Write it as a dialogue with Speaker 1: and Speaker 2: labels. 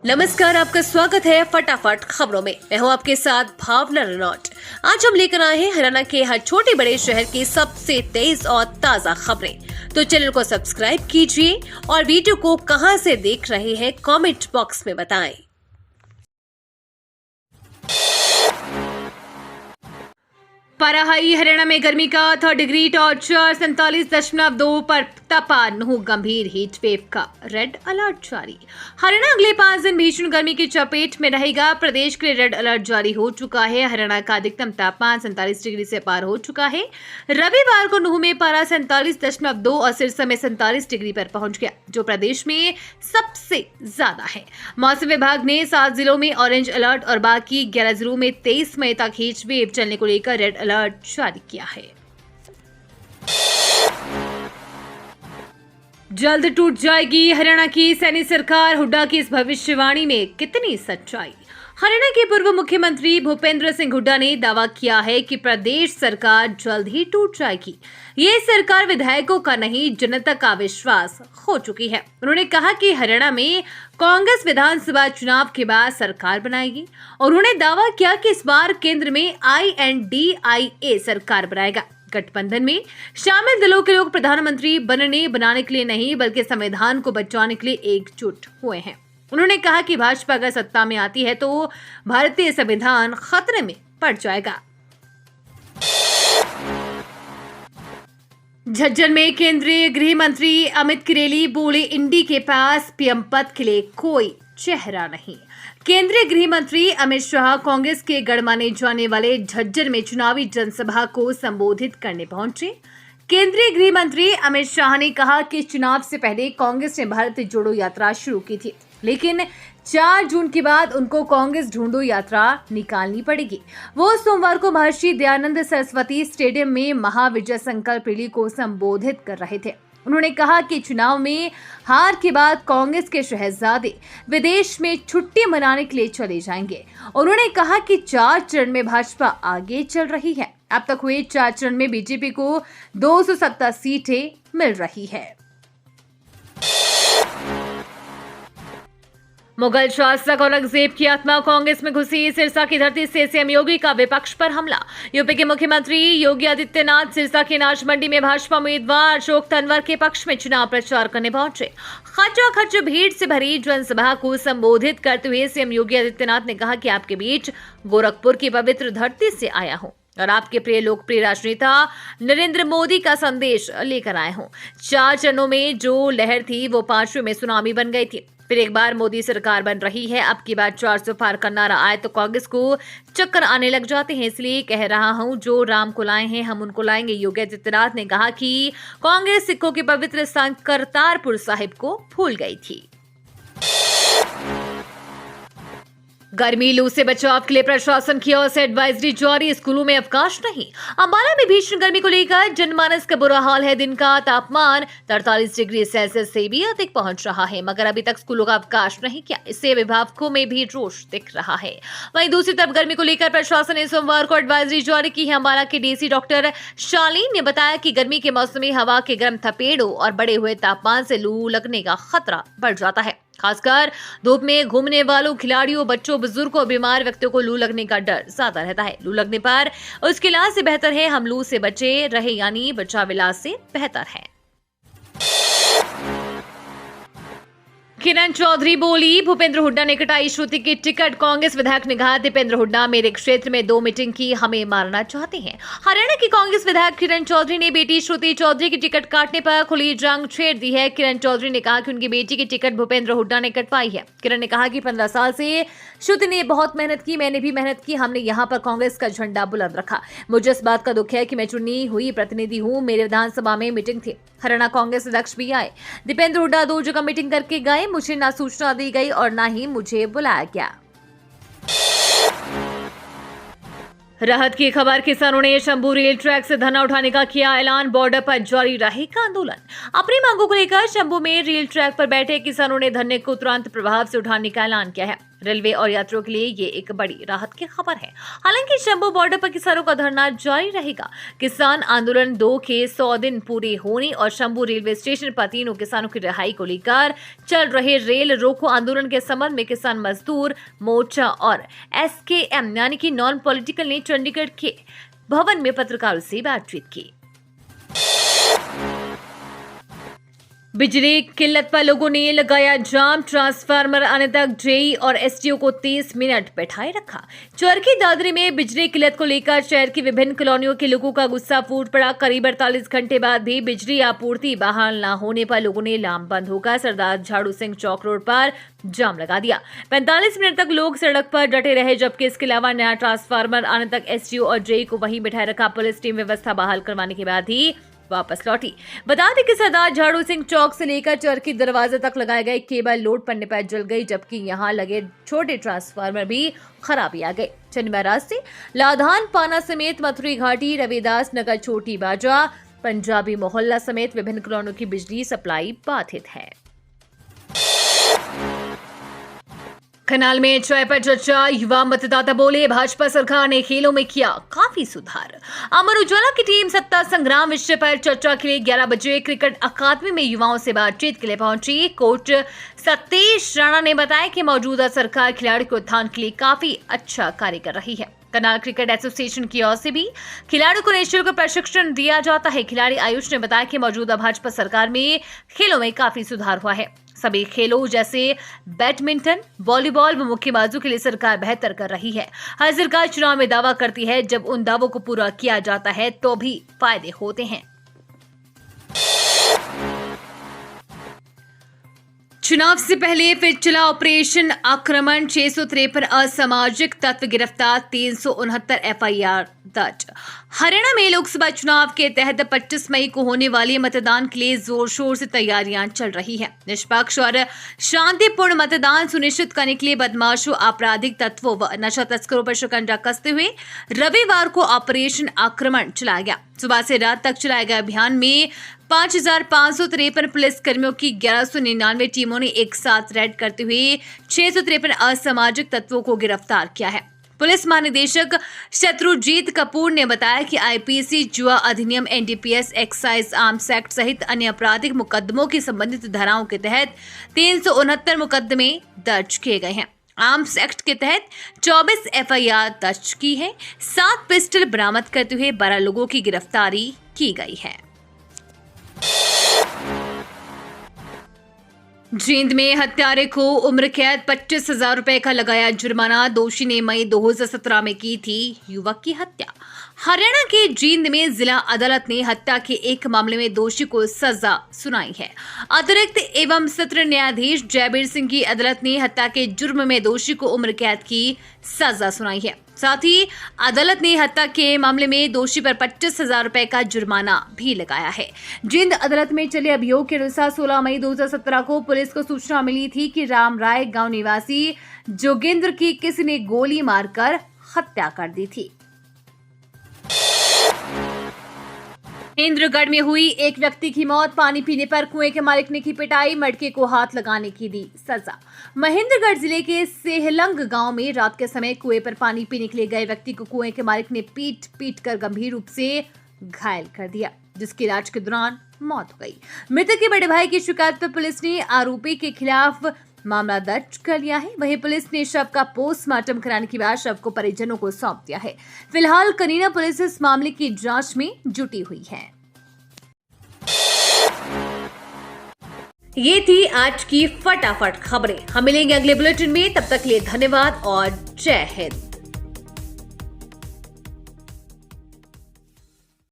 Speaker 1: नमस्कार, आपका स्वागत है फटाफट खबरों में। मैं हूं आपके साथ भावना रनौट। आज हम लेकर आए हैं हरियाणा के हर छोटे बड़े शहर की सबसे तेज और ताजा खबरें। तो चैनल को सब्सक्राइब कीजिए और वीडियो को कहां से देख रहे हैं कमेंट बॉक्स में बताएं। पारा हाई हरियाणा में गर्मी का 3 डिग्री टॉर्चर 47.2 पर तपा नूह गंभीर हीट वेव का रेड अलर्ट जारी। हरियाणा अगले 5 दिन भीषण गर्मी की चपेट में रहेगा। प्रदेश के लिए रेड अलर्ट जारी हो चुका है। हरियाणा का अधिकतम तापमान 47 डिग्री से पार हो चुका है। रविवार को नूह में पारा 47.2 और सिरसा में 47 डिग्री पर पहुंच गया, जो प्रदेश में सबसे ज्यादा है। मौसम विभाग ने 7 जिलों में ऑरेंज अलर्ट और बाकी 11 जिलों में 23 मई तक हीट वेव चलने को लेकर रेड अलर्ट जारी किया है। जल्द टूट जाएगी हरियाणा की सैनी सरकार, हुड्डा की इस भविष्यवाणी में कितनी सच्चाई। हरियाणा के पूर्व मुख्यमंत्री भूपेंद्र सिंह हुड्डा ने दावा किया है कि प्रदेश सरकार जल्द ही टूट जाएगी। ये सरकार विधायकों का नहीं, जनता का विश्वास खो चुकी है। उन्होंने कहा कि हरियाणा में कांग्रेस विधानसभा चुनाव के बाद सरकार बनाएगी और उन्होंने दावा किया कि इस बार केंद्र में INDIA सरकार बनाएगा। गठबंधन में शामिल दलों के लोग प्रधानमंत्री बनाने के लिए नहीं, बल्कि संविधान को बचाने के लिए एकजुट हुए हैं। उन्होंने कहा कि भाजपा अगर सत्ता में आती है तो भारतीय संविधान खतरे में पड़ जाएगा। झज्जर में केंद्रीय गृह मंत्री अमित किरेली बोले, इंडी के पास पीएम पद के लिए कोई चेहरा नहीं। केंद्रीय गृह मंत्री अमित शाह कांग्रेस के गढ़ माने जाने वाले झज्जर में चुनावी जनसभा को संबोधित करने पहुंचे। केंद्रीय गृह मंत्री अमित शाह ने कहा कि चुनाव से पहले कांग्रेस ने भारत जोड़ो यात्रा शुरू की थी, लेकिन 4 जून के बाद उनको कांग्रेस ढूंढो यात्रा निकालनी पड़ेगी। वो सोमवार को महर्षि दयानंद सरस्वती स्टेडियम में महाविजय संकल्प रैली को संबोधित कर रहे थे। उन्होंने कहा कि चुनाव में हार के बाद कांग्रेस के शहजादे विदेश में छुट्टी मनाने के लिए चले जाएंगे। उन्होंने कहा कि 4 चरण में भाजपा आगे चल रही है। अब तक हुए 4 चरण में बीजेपी को 270 सीटें मिल रही है। मुगल शासक औरंगजेब की आत्मा कांग्रेस में घुसी, सिरसा की धरती से सीएम योगी का विपक्ष पर हमला। यूपी के मुख्यमंत्री योगी आदित्यनाथ सिरसा के अनाज मंडी में भाजपा उम्मीदवार अशोक तंवर के पक्ष में चुनाव प्रचार करने पहुंचे। खचाखच भीड़ से भरी जनसभा को संबोधित करते हुए सीएम योगी आदित्यनाथ ने कहा कि आपके बीच गोरखपुर की पवित्र धरती से आया हूं और आपके प्रिय लोकप्रिय राजनेता नरेंद्र मोदी का संदेश लेकर आए हूं। 4 चरणों में जो लहर थी वो 5वें में सुनामी बन गई थी। फिर एक बार मोदी सरकार बन रही है। अब की बार 400 पार का नारा आए तो कांग्रेस को चक्कर आने लग जाते हैं। इसलिए कह रहा हूं, जो राम को लाए हैं हम उनको लाएंगे। योगी आदित्यनाथ ने कहा कि कांग्रेस सिखों के पवित्र स्थान करतारपुर साहिब को भूल गई थी। गर्मी लू से बचाव के लिए प्रशासन की ओर से एडवाइजरी जारी, स्कूलों में अवकाश नहीं। अंबाला में भीषण गर्मी को लेकर जनमानस का बुरा हाल है। दिन का तापमान 43 डिग्री सेल्सियस से भी अधिक पहुंच रहा है, मगर अभी तक स्कूलों का अवकाश नहीं किया। इससे अभिभावकों में भी रोष दिख रहा है। वहीं दूसरी तरफ गर्मी को लेकर प्रशासन ने सोमवार को एडवाइजरी जारी की है। अंबाला के डीसी डॉक्टर शालीन ने बताया कि गर्मी के मौसम में हवा के गर्म थपेड़ों और बढ़े हुए तापमान से लू लगने का खतरा बढ़ जाता है। खासकर धूप में घूमने वालों, खिलाड़ियों, बच्चों, बुजुर्गों और बीमार व्यक्तियों को लू लगने का डर ज्यादा रहता है। लू लगने पर उसके इलाज से बेहतर है हम लू से बचे रहे, यानी बचाव इलाज से बेहतर है। किरण चौधरी बोली, भूपेंद्र हुड्डा ने कटाई श्रुति की टिकट। कांग्रेस विधायक ने कहा, दीपेंद्र हुड्डा मेरे क्षेत्र में 2 मीटिंग की, हमें मारना चाहते हैं। हरियाणा की कांग्रेस विधायक किरण चौधरी ने बेटी श्रुति चौधरी की टिकट काटने पर खुली जंग छेड़ दी है। किरण चौधरी ने कहा कि उनकी बेटी की टिकट भूपेंद्र हुड्डा ने कटवाई है। किरण ने कहा कि 15 साल से श्रुति ने बहुत मेहनत की, मैंने भी मेहनत की, हमने यहाँ पर कांग्रेस का झंडा बुलंद रखा। मुझे इस बात का दुख है कि मैं चुनी हुई प्रतिनिधि हूँ। मेरे विधानसभा में मीटिंग थी, हरियाणा कांग्रेस अध्यक्ष भी आए। दीपेंद्र हुड्डा 2 जगह मीटिंग करके गए, मुझे ना सूचना दी गई और ना ही मुझे बुलाया गया। राहत की खबर, किसानों ने शंभू रेल ट्रैक से धरना उठाने का किया ऐलान। बॉर्डर पर जारी रहेगा आंदोलन। अपनी मांगों को लेकर शंभू में रेल ट्रैक पर बैठे किसानों ने धरने को तुरंत प्रभाव से उठाने का ऐलान किया है। रेलवे और यात्रियों के लिए ये एक बड़ी राहत की खबर है। हालांकि शंभू बॉर्डर पर किसानों का धरना जारी रहेगा। किसान आंदोलन 2 के 100 दिन पूरे होने और शंभू रेलवे स्टेशन पर तीनों किसानों की रिहाई को लेकर चल रहे रेल रोको आंदोलन के संबंध में किसान मजदूर मोर्चा और SKM यानी कि नॉन पॉलिटिकल ने चंडीगढ़ के भवन में पत्रकारों से बातचीत की। बिजली किल्लत पर लोगों ने लगाया जाम, ट्रांसफार्मर आने तक जेई और एसडीओ को 30 मिनट बैठाए रखा। चरखी दादरी में बिजली किल्लत को लेकर शहर की विभिन्न कॉलोनियों के लोगों का गुस्सा फूट पड़ा। करीब 48 घंटे बाद भी बिजली आपूर्ति बहाल न होने पर लोगों ने लामबंद होकर सरदार झाड़ू सिंह चौक रोड पर जाम लगा दिया। 45 मिनट तक लोग सड़क पर डटे रहे, जबकि इसके अलावा नया ट्रांसफार्मर आने तक एसडीओ और जेई को वहीं बैठाए रखा। पुलिस टीम व्यवस्था बहाल करवाने के बाद ही वापस लौटी। बता दें कि सरदार झाड़ू सिंह चौक से लेकर चरखी दरवाजे तक लगाए गए केबल लोड पड़ने पर जल गई, जबकि यहां लगे छोटे ट्रांसफार्मर भी खराबी आ गए। चंडीगढ़ रास्ते लाधान पाना समेत मथुरी घाटी, रविदास नगर, छोटी बाजा, पंजाबी मोहल्ला समेत विभिन्न कॉलोनियों की बिजली सप्लाई बाधित है। खनाल में चाय पर चर्चा, युवा मतदाता बोले भाजपा सरकार ने खेलों में किया काफी सुधार। अमर उजाला की टीम सत्ता संग्राम विषय पर चर्चा के लिए 11 बजे क्रिकेट अकादमी में युवाओं से बातचीत के लिए पहुंची। कोच सतीश राणा ने बताया कि मौजूदा सरकार खिलाड़ियों के उत्थान के लिए काफी अच्छा कार्य कर रही है। करनाल क्रिकेट एसोसिएशन की ओर से भी खिलाड़ियों को निःशुल्क प्रशिक्षण दिया जाता है। खिलाड़ी आयुष ने बताया कि मौजूदा भाजपा सरकार में खेलों में काफी सुधार हुआ है। सभी खेलों जैसे बैडमिंटन, वॉलीबॉल व मुक्केबाजों के लिए सरकार बेहतर कर रही है। हर सरकार चुनाव में दावा करती है, जब उन दावों को पूरा किया जाता है तो भी फायदे होते हैं। चुनाव से पहले फिर चला ऑपरेशन आक्रमण, 653 असामाजिक तत्व गिरफ्तार, 369 FIR दर्ज। हरियाणा में लोकसभा चुनाव के तहत 25 मई को होने वाले मतदान के लिए जोर शोर से तैयारियां चल रही हैं। निष्पक्ष और शांतिपूर्ण मतदान सुनिश्चित करने के लिए बदमाशों, आपराधिक तत्वों व नशा तस्करों पर शिकंजा कसते हुए रविवार को ऑपरेशन आक्रमण चलाया गया। सुबह से रात तक चलाए गए अभियान में 5553 पुलिस कर्मियों की 1199 टीमों ने एक साथ रेड करते हुए 653 असामाजिक तत्वों को गिरफ्तार किया है। पुलिस महानिदेशक शत्रुजीत कपूर ने बताया कि आईपीसी, जुआ अधिनियम, NDPS, एक्साइज आर्म्स एक्ट सहित अन्य आपराधिक मुकदमों की संबंधित धाराओं के तहत 369 मुकदमे दर्ज किए गए हैं। आर्म्स एक्ट के तहत 24 FIR दर्ज की है। 7 पिस्टल बरामद करते हुए 12 लोगों की गिरफ्तारी की गई है। जींद में हत्यारे को उम्र कैद, 25,000 रुपए का लगाया जुर्माना। दोषी ने मई 2017 में की थी युवक की हत्या। हरियाणा के जींद में जिला अदालत ने हत्या के एक मामले में दोषी को सजा सुनाई है। अतिरिक्त एवं सत्र न्यायाधीश जयबीर सिंह की अदालत ने हत्या के जुर्म में दोषी को उम्र कैद की सजा सुनाई है। साथ ही अदालत ने हत्या के मामले में दोषी पर 25,000 रुपए का जुर्माना भी लगाया है। जींद अदालत में चले अभियोग के अनुसार 16 मई 2017 को पुलिस को सूचना मिली थी कि राम राय गांव निवासी जोगेंद्र की किसी ने गोली मारकर हत्या कर दी थी। महेंद्रगढ़ में हुई एक व्यक्ति की मौत, पानी पीने पर कुएं के मालिक ने की पिटाई, मटके को हाथ लगाने की दी सजा। महेंद्रगढ़ जिले के सेहलंग गांव में रात के समय कुएं पर पानी पीने के लिए गए व्यक्ति को कुएं के मालिक ने पीट कर गंभीर रूप से घायल कर दिया, जिसकी इलाज के दौरान मौत हो गई। मृतक के बड़े भाई की शिकायत पर पुलिस ने आरोपी के खिलाफ मामला दर्ज कर लिया है। वहीं पुलिस ने शव का पोस्टमार्टम कराने के बाद शव को परिजनों को सौंप दिया है। फिलहाल कनीना पुलिस इस मामले की जांच में जुटी हुई है। ये थी आज की फटाफट खबरें। हम मिलेंगे अगले बुलेटिन में, तब तक के लिए धन्यवाद और जय हिंद।